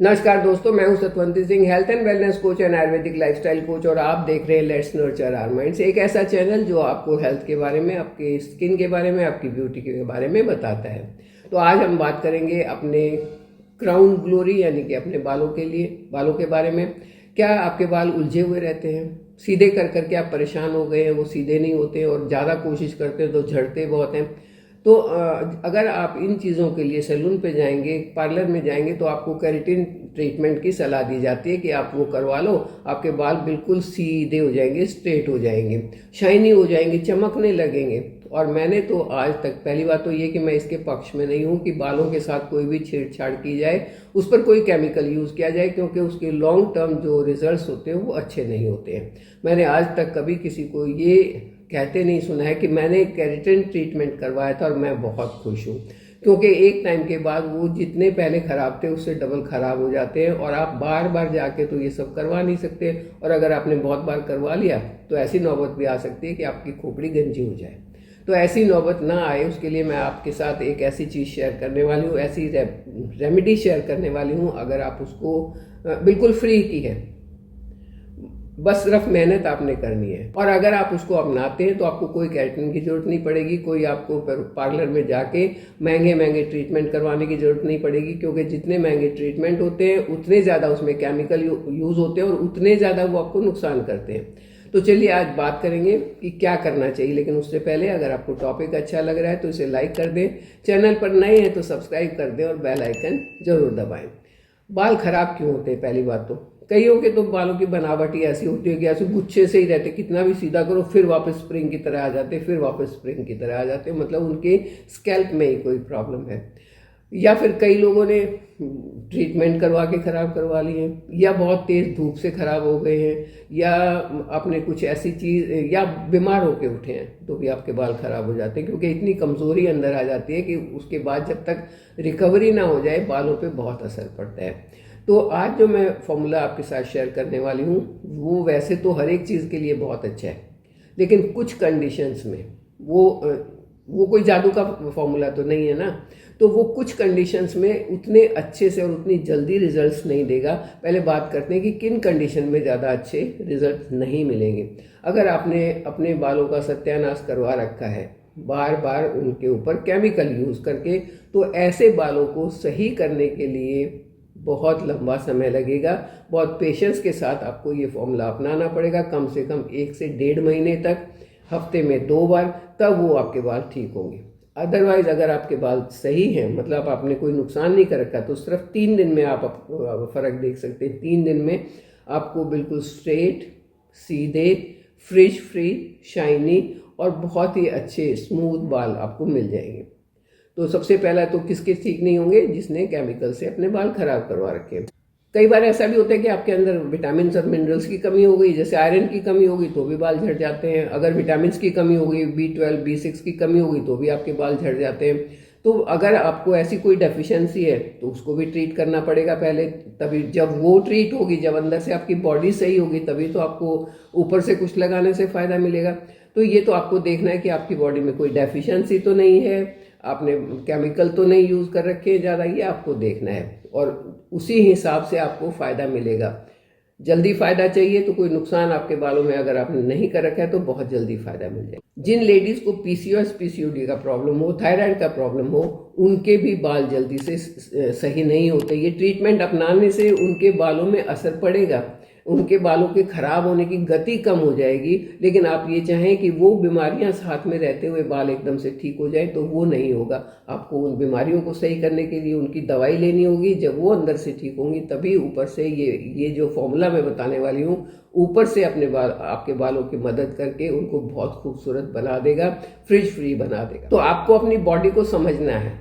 नमस्कार दोस्तों, मैं हूं Satwanti Singh, health and wellness coach and Ayurvedic lifestyle coach, और आप देख रहे हैं लेट्स नर्चर आवर माइंड्स, एक ऐसा चैनल जो आपको हेल्थ के बारे में, आपके स्किन के बारे में, आपकी ब्यूटी के बारे में बताता है। तो आज हम बात करेंगे अपने क्राउन ग्लोरी यानी कि अपने बालों के बारे में। क्या आपके बाल उलझे हुए रहते हैं? सीधे कर करके आप परेशान हो गए हैं, वो सीधे नहीं होते और ज़्यादा कोशिश करते हैं तो झड़ते बहुत हैं। तो अगर आप इन चीज़ों के लिए सैलून पे जाएंगे, पार्लर में जाएंगे, तो आपको केराटिन ट्रीटमेंट की सलाह दी जाती है कि आप वो करवा लो। आपके बाल बिल्कुल सीधे हो जाएंगे, स्ट्रेट हो जाएंगे, शाइनी हो जाएंगे, चमकने लगेंगे। और मैंने तो आज तक, पहली बात तो ये कि मैं इसके पक्ष में नहीं हूँ कि बालों के साथ कोई भी छेड़छाड़ की जाए, उस पर कोई केमिकल यूज़ किया जाए, क्योंकि उसके लॉन्ग टर्म जो रिजल्ट्स होते हैं वो अच्छे नहीं होते हैं। मैंने आज तक कभी किसी को ये कहते नहीं सुना है कि मैंने केराटिन ट्रीटमेंट करवाया था और मैं बहुत खुश हूँ, क्योंकि एक टाइम के बाद वो जितने पहले ख़राब थे उससे डबल ख़राब हो जाते हैं और आप बार बार जाके तो ये सब करवा नहीं सकते। और अगर आपने बहुत बार करवा लिया तो ऐसी नौबत भी आ सकती है कि आपकी खोपड़ी गंजी हो जाए। तो ऐसी नौबत ना आए, उसके लिए मैं आपके साथ एक ऐसी चीज़ शेयर करने वाली हूँ, ऐसी रेमेडी शेयर करने वाली हूँ। अगर आप उसको बिल्कुल फ्री की है, बस सिर्फ मेहनत आपने करनी है, और अगर आप उसको अपनाते हैं तो आपको कोई केराटिन की जरूरत नहीं पड़ेगी, कोई आपको पार्लर में जाके महंगे महंगे ट्रीटमेंट करवाने की जरूरत नहीं पड़ेगी, क्योंकि जितने महंगे ट्रीटमेंट होते हैं उतने ज़्यादा उसमें केमिकल यूज़ होते हैं और उतने ज़्यादा वो आपको नुकसान करते हैं। तो चलिए आज बात करेंगे कि क्या करना चाहिए, लेकिन उससे पहले अगर आपको टॉपिक अच्छा लग रहा है तो इसे लाइक कर दें, चैनल पर नए हैं तो सब्सक्राइब कर दें और बेल आइकन जरूर दबाएं। बाल खराब क्यों होते हैं? पहली बात तो कईयों के तो बालों की बनावट ही ऐसी होती है कि ऐसे गुच्छे से ही रहते, कितना भी सीधा करो फिर वापस स्प्रिंग की तरह आ जाते, फिर वापस स्प्रिंग की तरह आ जाते, मतलब उनके स्कैल्प में ही कोई प्रॉब्लम है। या फिर कई लोगों ने ट्रीटमेंट करवा के ख़राब करवा लिए हैं, या बहुत तेज़ धूप से ख़राब हो गए हैं, या आपने कुछ ऐसी चीज़, या बीमार होके उठे हैं तो भी आपके बाल ख़राब हो जाते हैं, क्योंकि इतनी कमज़ोरी अंदर आ जाती है कि उसके बाद जब तक रिकवरी ना हो जाए बालों पे बहुत असर पड़ता है। तो आज जो मैं फॉर्मूला आपके साथ शेयर करने वाली हूँ वो वैसे तो हर एक चीज़ के लिए बहुत अच्छा है, लेकिन कुछ कंडीशंस में वो कोई जादू का फॉर्मूला तो नहीं है ना, तो वो कुछ कंडीशंस में उतने अच्छे से और उतनी जल्दी रिजल्ट्स नहीं देगा। पहले बात करते हैं कि किन कंडीशन में ज़्यादा अच्छे रिजल्ट नहीं मिलेंगे। अगर आपने अपने बालों का सत्यानाश करवा रखा है बार बार उनके ऊपर केमिकल यूज़ करके, तो ऐसे बालों को सही करने के लिए बहुत लंबा समय लगेगा। बहुत पेशेंस के साथ आपको ये फॉर्मूला अपनाना पड़ेगा, कम से कम 1 से 1.5 महीने तक, हफ्ते में 2 बार, तब वो आपके बाल ठीक होंगे। अदरवाइज अगर आपके बाल सही हैं, मतलब आपने कोई नुकसान नहीं कर रखा, तो सिर्फ 3 दिन में आप फ़र्क देख सकते हैं। 3 दिन में आपको बिल्कुल स्ट्रेट, सीधे, फ्रिज फ्री, शाइनी और बहुत ही अच्छे स्मूथ बाल आपको मिल जाएंगे। तो सबसे पहला तो किसके ठीक नहीं होंगे? जिसने केमिकल से अपने बाल खराब करवा रखे हैं। कई बार ऐसा भी होता है कि आपके अंदर विटामिन और मिनरल्स की कमी हो गई, जैसे आयरन की कमी होगी तो भी बाल झड़ जाते हैं। अगर विटामिन की कमी हो गई, B12 B6 की कमी होगी तो भी आपके बाल झड़ जाते हैं। तो अगर आपको ऐसी कोई डेफिशिएंसी है तो उसको भी ट्रीट करना पड़ेगा पहले, तभी जब वो ट्रीट होगी, जब अंदर से आपकी बॉडी सही होगी, तभी तो आपको ऊपर से कुछ लगाने से फ़ायदा मिलेगा। तो ये तो आपको देखना है कि आपकी बॉडी में कोई डेफिशिएंसी तो नहीं है, आपने केमिकल तो नहीं यूज़ कर रखे हैं ज़्यादा, ये आपको देखना है और उसी हिसाब से आपको फ़ायदा मिलेगा। जल्दी फ़ायदा चाहिए तो कोई नुकसान आपके बालों में अगर आपने नहीं कर रखा है तो बहुत जल्दी फ़ायदा मिल जाएगा। जिन लेडीज़ को PCOS PCOD का प्रॉब्लम हो, थायराइड का प्रॉब्लम हो, उनके भी बाल जल्दी से सही नहीं होते। ये ट्रीटमेंट अपनाने से उनके बालों में असर पड़ेगा, उनके बालों के खराब होने की गति कम हो जाएगी, लेकिन आप ये चाहें कि वो बीमारियां साथ में रहते हुए बाल एकदम से ठीक हो जाए तो वो नहीं होगा। आपको उन बीमारियों को सही करने के लिए उनकी दवाई लेनी होगी, जब वो अंदर से ठीक होंगी तभी ऊपर से ये जो फॉर्मूला मैं बताने वाली हूँ, ऊपर से अपने बाल, आपके बालों की मदद करके उनको बहुत खूबसूरत बना देगा, फ्रिज फ्री बना देगा। तो आपको अपनी बॉडी को समझना है।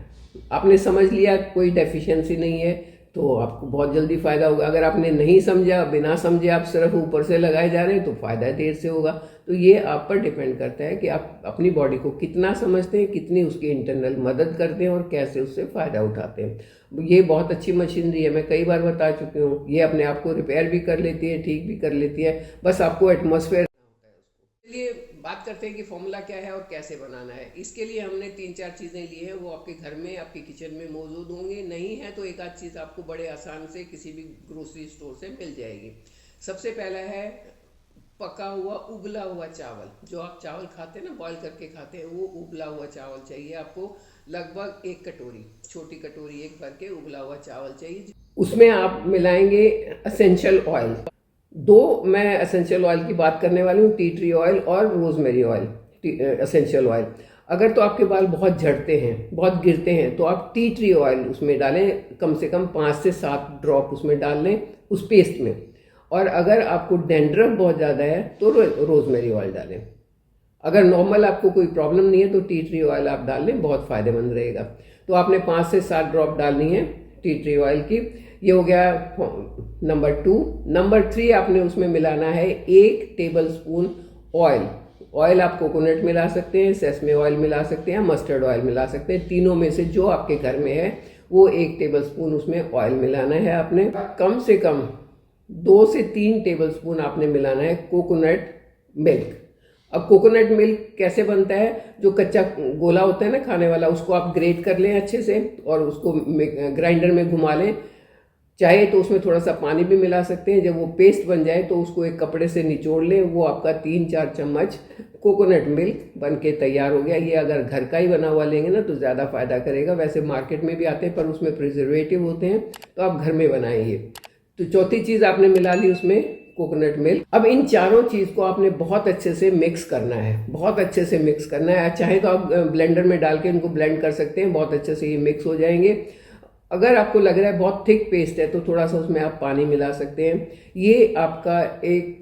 आपने समझ लिया कोई डेफिशिएंसी नहीं है तो आपको बहुत जल्दी फ़ायदा होगा। अगर आपने नहीं समझा, बिना समझे आप सिर्फ ऊपर से लगाए जा रहे हैं तो फ़ायदा देर से होगा। तो ये आप पर डिपेंड करता है कि आप अपनी बॉडी को कितना समझते हैं, कितनी उसकी इंटरनल मदद करते हैं और कैसे उससे फ़ायदा उठाते हैं। ये बहुत अच्छी मशीनरी है, मैं कई बार बता चुकी हूँ। ये अपने आप को रिपेयर भी कर लेती है, ठीक भी कर लेती है, बस आपको एटमॉस्फेयर। चलिए बात करते हैं कि फॉर्मूला क्या है और कैसे बनाना है। इसके लिए हमने 3-4 चीज़ें ली हैं, वो आपके घर में आपके किचन में मौजूद होंगी। नहीं है तो एक आध चीज़ आपको बड़े आसान से किसी भी ग्रोसरी स्टोर से मिल जाएगी। सबसे पहला है पका हुआ उबला हुआ चावल। जो आप चावल खाते हैं ना, बॉईल करके खाते हैं, वो उबला हुआ चावल चाहिए आपको। लगभग 1 कटोरी, छोटी कटोरी एक भर के उबला हुआ चावल चाहिए। उसमें आप मिलाएंगे असेंशियल ऑयल। दो मैं असेंशियल ऑयल की बात करने वाली हूँ, टी ट्री ऑयल और रोजमेरी ऑयल। असेंशियल ऑयल अगर तो आपके बाल बहुत झड़ते हैं, बहुत गिरते हैं, तो आप टी ट्री ऑयल उसमें डालें, कम से कम 5 से 7 ड्रॉप उसमें डाल लें उस पेस्ट में। और अगर आपको डैंड्रफ बहुत ज़्यादा है तो रोजमेरी ऑयल डालें। अगर नॉर्मल आपको कोई प्रॉब्लम नहीं है तो टी ट्री ऑयल आप डाल लें, बहुत फ़ायदेमंद रहेगा। तो आपने 5 से 7 ड्रॉप डालनी है टी ट्री ऑयल की। ये हो गया नंबर 2। नंबर 3 आपने उसमें मिलाना है 1 टेबल स्पून ऑयल। ऑयल आप कोकोनट मिला सकते हैं, सेसमे ऑयल मिला सकते हैं, मस्टर्ड ऑयल मिला सकते हैं। तीनों में से जो आपके घर में है वो 1 टेबल स्पून उसमें ऑयल मिलाना है आपने। कम से कम 2 से 3 टेबल स्पून आपने मिलाना है कोकोनट मिल्क। अब कोकोनट मिल्क कैसे बनता है? जो कच्चा गोला होता है ना खाने वाला, उसको आप ग्रेट कर लें अच्छे से और उसको ग्राइंडर में घुमा लें। चाहे तो उसमें थोड़ा सा पानी भी मिला सकते हैं। जब वो पेस्ट बन जाए तो उसको एक कपड़े से निचोड़ लें। वो आपका 3-4 चम्मच कोकोनट मिल्क बन के तैयार हो गया। ये अगर घर का ही बना हुआ लेंगे ना तो ज़्यादा फायदा करेगा। वैसे मार्केट में भी आते हैं पर उसमें प्रिजर्वेटिव होते हैं, तो आप घर में बनाएं ये। तो चौथी चीज़ आपने मिला ली उसमें कोकोनट मिल्क। अब इन चारों चीज़ को आपने बहुत अच्छे से मिक्स करना है, बहुत अच्छे से मिक्स करना है। चाहे तो आप ब्लेंडर में डाल के इनको ब्लेंड कर सकते हैं, बहुत अच्छे से ये मिक्स हो जाएंगे। अगर आपको लग रहा है बहुत थिक पेस्ट है तो थोड़ा सा उसमें आप पानी मिला सकते हैं। ये आपका एक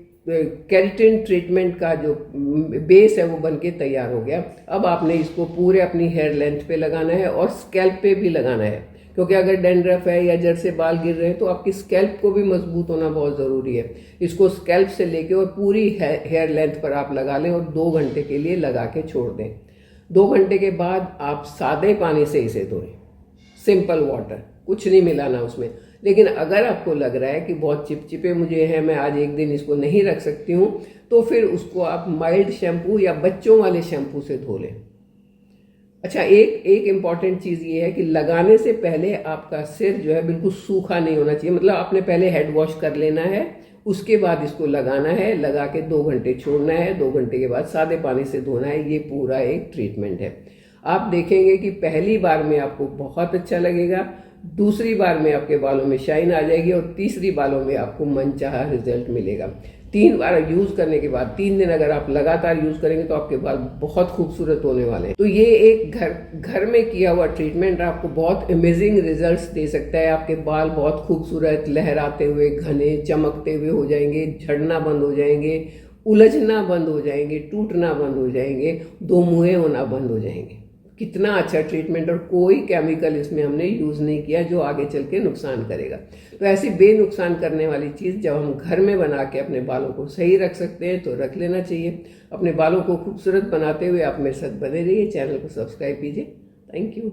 केराटिन ट्रीटमेंट का जो बेस है वो बनके तैयार हो गया। अब आपने इसको पूरे अपनी हेयर लेंथ पे लगाना है और स्कैल्प पे भी लगाना है, क्योंकि अगर डैंड्रफ है या जड़ से बाल गिर रहे हैं तो आपकी स्कैल्प को भी मजबूत होना बहुत ज़रूरी है। इसको स्कैल्प से लेके और पूरी हेयर लेंथ पर आप लगा लें और 2 घंटे के लिए लगा के छोड़ दें। 2 घंटे के बाद आप सादे पानी से इसे धोएं, सिंपल वाटर, कुछ नहीं मिलाना उसमें। लेकिन अगर आपको लग रहा है कि बहुत चिपचिपे मुझे हैं, मैं आज एक दिन इसको नहीं रख सकती हूँ, तो फिर उसको आप माइल्ड शैम्पू या बच्चों वाले शैम्पू से धो लें। अच्छा, एक इम्पॉर्टेंट चीज़ ये है कि लगाने से पहले आपका सिर जो है बिल्कुल सूखा नहीं होना चाहिए। मतलब आपने पहले हेड वॉश कर लेना है, उसके बाद इसको लगाना है, लगा के 2 घंटे छोड़ना है, 2 घंटे के बाद सादे पानी से धोना है। ये पूरा एक ट्रीटमेंट है। आप देखेंगे कि पहली बार में आपको बहुत अच्छा लगेगा, दूसरी बार में आपके बालों में शाइन आ जाएगी और तीसरी बालों में आपको मनचाहा रिजल्ट मिलेगा। 3 बार यूज़ करने के बाद 3 दिन अगर आप लगातार यूज़ करेंगे तो आपके बाल बहुत खूबसूरत होने वाले हैं। तो ये एक घर में किया हुआ ट्रीटमेंट आपको बहुत अमेजिंग रिजल्ट्स दे सकता है। आपके बाल बहुत खूबसूरत, लहराते हुए, घने, चमकते हुए हो जाएंगे, झड़ना बंद हो जाएंगे, उलझना बंद हो जाएंगे, टूटना बंद हो जाएंगे, 2 मुँहे होना बंद हो जाएंगे। कितना अच्छा ट्रीटमेंट, और कोई केमिकल इसमें हमने यूज़ नहीं किया जो आगे चल के नुकसान करेगा। तो ऐसी बेनुकसान करने वाली चीज़ जब हम घर में बना के अपने बालों को सही रख सकते हैं तो रख लेना चाहिए। अपने बालों को खूबसूरत बनाते हुए आप मेरे साथ बने रहिए, चैनल को सब्सक्राइब कीजिए। Thank you.